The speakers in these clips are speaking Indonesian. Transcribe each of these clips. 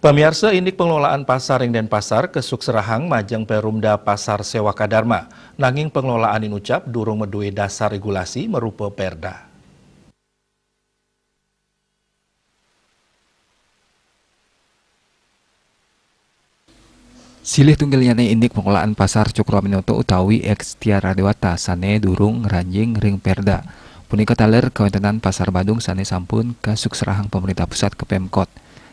Pemirsa, Indik Pengelolaan Pasar Ring Denpasar Kesuk Serahang Majeng Perumda Pasar Sewa Kadarma. Nanging pengelolaan inucap durung medue dasar regulasi merupa perda. Silih tunggalnya Indik Pengelolaan Pasar Cukroaminoto utawi Ekstiara Dewata sane durung ngranjing ring perda. Punika taler kawentenan Pasar Badung sane sampun kasuk serahang pemerintah pusat ke Pemkot.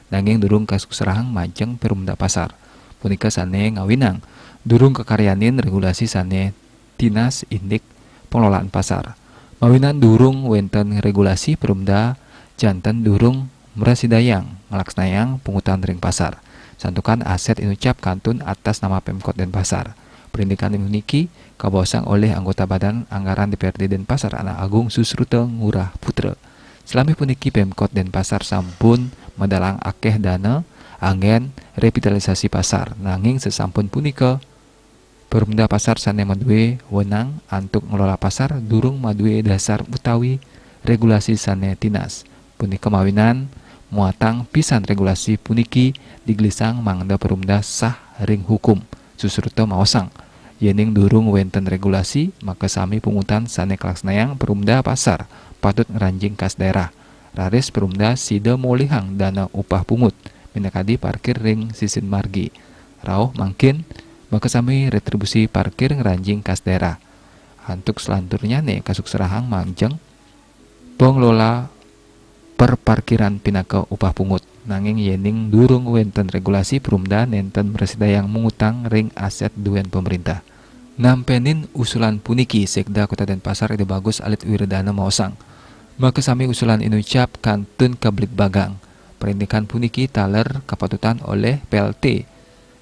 Nanging durung kasuk serahang Majeng Perumda Pasar. Punika sane ngawinang durung kekaryanin regulasi sane Dinas Indik Pengelolaan Pasar. Mawinan durung wenten regulasi Perumda janten durung merasidayang ngalaksnayang pungutan ring pasar. Santukan aset inucap kantun atas nama Pemkot Denpasar. Perindikan niki kabosang oleh anggota Badan Anggaran DPRD Denpasar Anak Agung Susruto Ngurah Putra. Selami puniki Pemkot Denpasar sampun medalang akeh dana anggen revitalisasi pasar. Nanging sesampun punika Perumda Pasar sane madue wenang antuk ngelola pasar durung madue dasar utawi regulasi sane Dinas. Punika mawinan muatang pisan regulasi puniki digelisang mangda Perumda sah ring hukum Susruto maosang yening durung wenten regulasi maka sami pungutan sane kelaksnayang Perumda Pasar patut ngeranjing kas daerah raris Perumda sida molihang dana upah pungut minakadi parkir ring sisin margi rauh mangkin maka sami retribusi parkir ngeranjing kas daerah antuk selanturnya kasuk serahang Majeng pengelola perparkiran pinaka upah pungut nanging yening durung wenten regulasi Perumda nenten bersedayang mengutang ring aset duen pemerintah. Nampenin usulan puniki Sekda Kota Denpasar ide bagus alit wiradana maosang. Maka sami usulan inucap kantun kablit bagang. Perindikan puniki taler kapatutan oleh PLT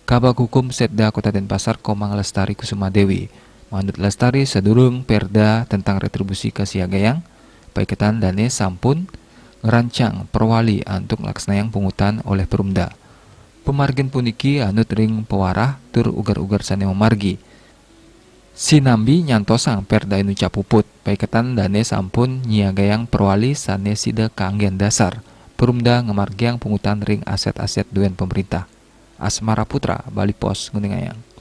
Kabag Hukum Sekda Kota Denpasar Komang Lestari Kusuma Dewi. Manut Lestari sedurung perda tentang retribusi kasiagayang paiketan dane sampun ngerancang perwali antuk laksnayang pungutan oleh Perumda. Pemargin puniki anut ring pewarah tur ugar-ugar sane memargi. Sinambi nyantosang perda inucap puput paiketan dane sampun nyiagayang perwali sane sida kaanggen dasar. Perumda ngemargiang pungutan ring aset-aset duen pemerintah. Asmara Putra, Bali Pos, Gunung Ayang.